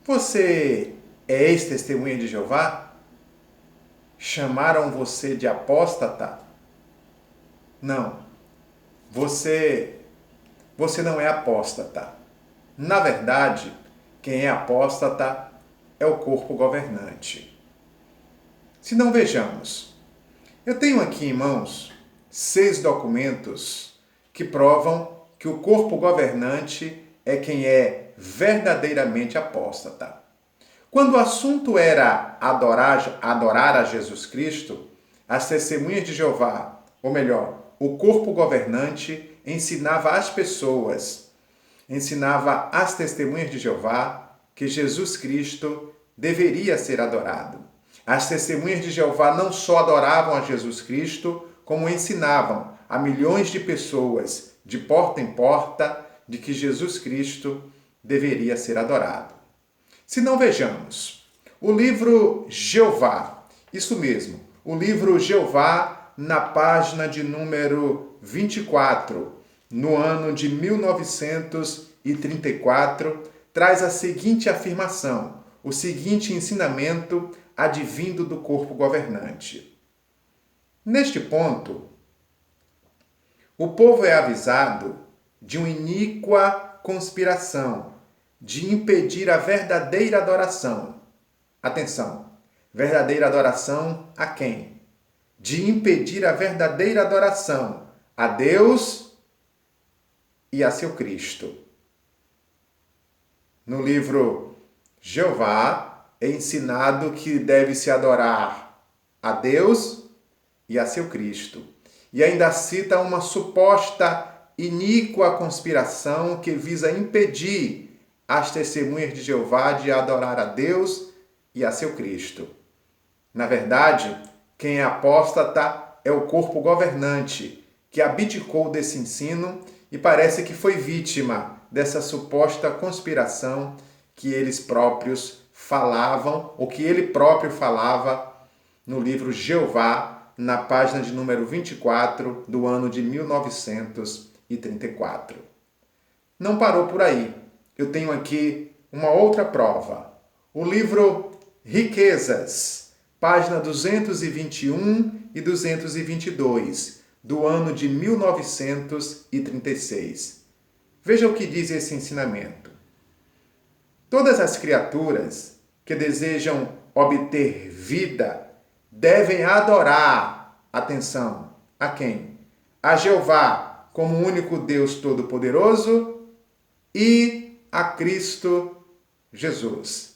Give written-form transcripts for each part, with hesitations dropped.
Você é ex-testemunha de Jeová? Chamaram você de apóstata? Não, você não é apóstata. Na verdade, quem é apóstata é o corpo governante. Se não, vejamos. Eu tenho aqui em mãos 6 documentos que provam que o corpo governante é quem é verdadeiramente apóstata. Quando o assunto era adorar a Jesus Cristo, as testemunhas de Jeová, ou melhor, o corpo governante, ensinava às testemunhas de Jeová que Jesus Cristo deveria ser adorado. As testemunhas de Jeová não só adoravam a Jesus Cristo, como ensinavam a milhões de pessoas, de porta em porta, de que Jesus Cristo deveria ser adorado. Se não, vejamos. O livro Jeová, isso mesmo, o livro Jeová, na página de número 24, no ano de 1934, traz a seguinte afirmação, o seguinte ensinamento advindo do corpo governante. Neste ponto, o povo é avisado de uma iníqua conspiração de impedir a verdadeira adoração. Atenção, verdadeira adoração a quem? De impedir a verdadeira adoração a Deus e a seu Cristo. No livro Jeová é ensinado que deve-se adorar a Deus e a seu Cristo. E ainda cita uma suposta iníqua conspiração que visa impedir as testemunhas de Jeová de adorar a Deus e a seu Cristo. Na verdade, quem é apóstata é o corpo governante, que abdicou desse ensino e parece que foi vítima dessa suposta conspiração que eles próprios falavam, ou que ele próprio falava no livro Jeová, na página de número 24 do ano de 1934. Não parou por aí. Eu tenho aqui uma outra prova. O livro Riquezas, página 221 e 222, do ano de 1936. Veja o que diz esse ensinamento. Todas as criaturas que desejam obter vida devem adorar, atenção, a quem? A Jeová como único Deus Todo-Poderoso e a Cristo Jesus.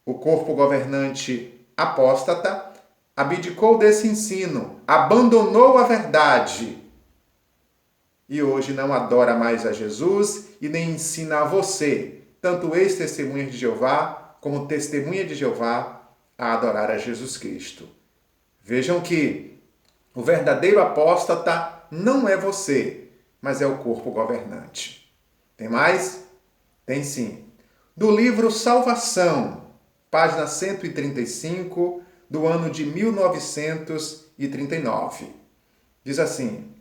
O corpo governante apóstata abdicou desse ensino, abandonou a verdade e hoje não adora mais a Jesus e nem ensina a você, tanto ex-testemunha de Jeová como testemunha de Jeová, a adorar a Jesus Cristo. Vejam que o verdadeiro apóstata não é você, mas é o corpo governante. Tem mais? Tem sim. Do livro Salvação, página 135, do ano de 1939. Diz assim: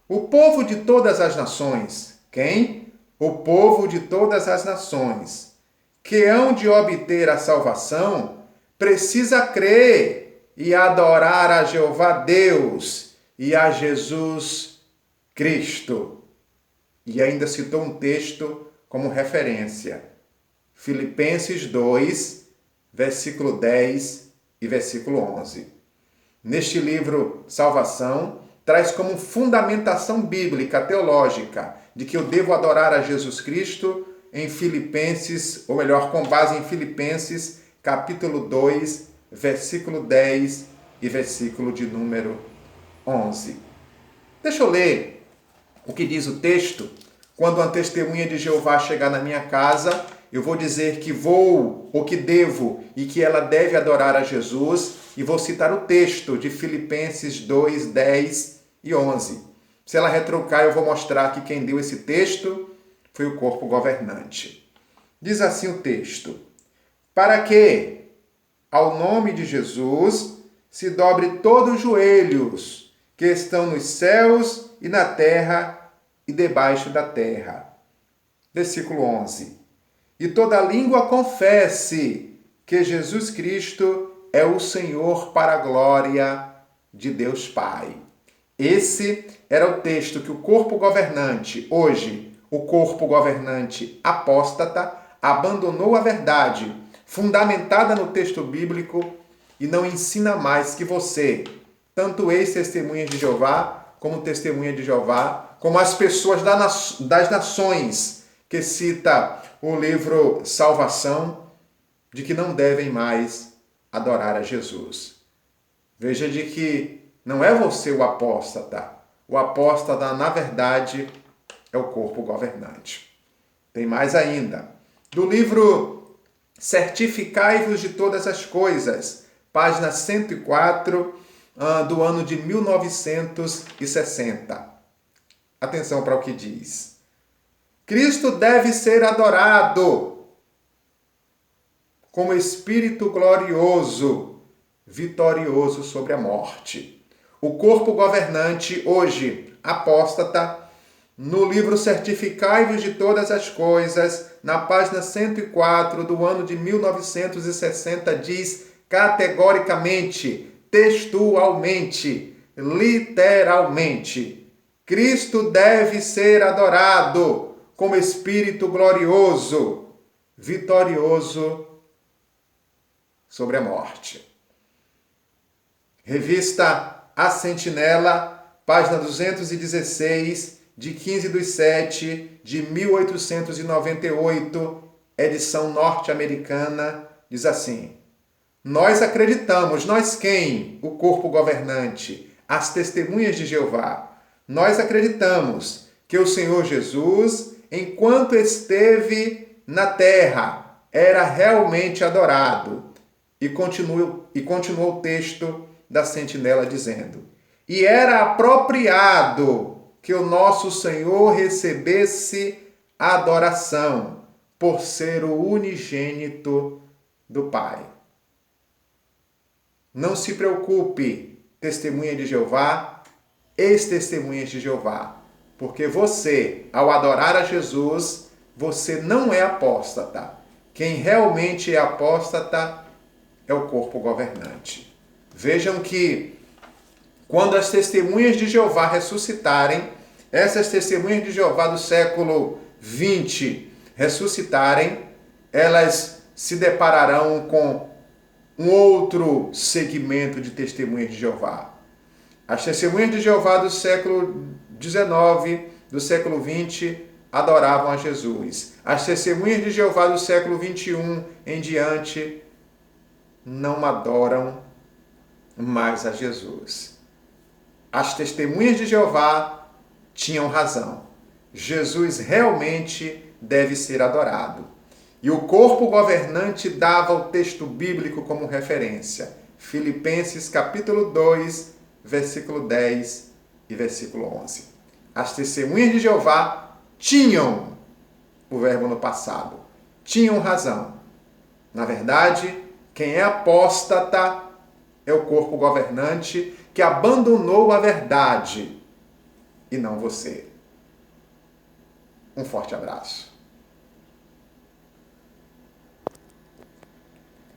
o povo de todas as nações, quem? O povo de todas as nações, que hão de obter a salvação, precisa crer e adorar a Jeová Deus e a Jesus Cristo. E ainda citou um texto como referência. Filipenses 2, versículo 10 e versículo 11. Neste livro Salvação, traz como fundamentação bíblica, teológica, de que eu devo adorar a Jesus Cristo em Filipenses, ou melhor, com base em Filipenses, capítulo 2, versículo 10 e versículo de número 11. Deixa eu ler o que diz o texto. Quando uma testemunha de Jeová chegar na minha casa, eu vou dizer que vou, ou que devo, e que ela deve adorar a Jesus, e vou citar o texto de Filipenses 2, 10 e 11. Se ela retrucar, eu vou mostrar que quem deu esse texto foi o corpo governante. Diz assim o texto: para que, ao nome de Jesus, se dobre todos os joelhos que estão nos céus e na terra e debaixo da terra. Versículo 11. e toda língua confesse que Jesus Cristo é o Senhor para a glória de Deus Pai. Esse era o texto que o corpo governante, hoje, o corpo governante apóstata, abandonou a verdade, fundamentada no texto bíblico, e não ensina mais que você, tanto ex-testemunhas de Jeová, como testemunha de Jeová, como as pessoas das nações, que cita o livro Salvação, de que não devem mais adorar a Jesus. Veja de que não é você o apóstata. O apóstata, na verdade, é o corpo governante. Tem mais ainda. Do livro Certificai-vos de todas as coisas, página 104, do ano de 1960. Atenção para o que diz. Cristo deve ser adorado como Espírito glorioso, vitorioso sobre a morte. O corpo governante, hoje, apóstata, no livro Certificai-vos de todas as coisas, na página 104 do ano de 1960, diz categoricamente, textualmente, literalmente: Cristo deve ser adorado como Espírito glorioso, vitorioso sobre a morte. Revista A Sentinela, página 216, de 15/7 de 1898, edição norte-americana, diz assim: nós acreditamos, nós quem? O corpo governante, as testemunhas de Jeová. Nós acreditamos que o Senhor Jesus, enquanto esteve na terra, era realmente adorado. E continuou o texto da Sentinela dizendo: e era apropriado que o nosso Senhor recebesse adoração, por ser o unigênito do Pai. Não se preocupe, testemunha de Jeová, ex-testemunhas de Jeová, porque você, ao adorar a Jesus, você não é apóstata. Quem realmente é apóstata é o corpo governante. Vejam que, quando as testemunhas de Jeová ressuscitarem, essas testemunhas de Jeová do século XX ressuscitarem, elas se depararão com um outro segmento de testemunhas de Jeová. As testemunhas de Jeová do século XIX, do século XX, adoravam a Jesus. As testemunhas de Jeová do século XXI em diante não adoram mais a Jesus. As testemunhas de Jeová tinham razão. Jesus realmente deve ser adorado. E o corpo governante dava o texto bíblico como referência. Filipenses capítulo 2, versículo 10 e versículo 11. As testemunhas de Jeová tinham, o verbo no passado, tinham razão. Na verdade, quem é apóstata é o corpo governante que abandonou a verdade e não você. Um forte abraço.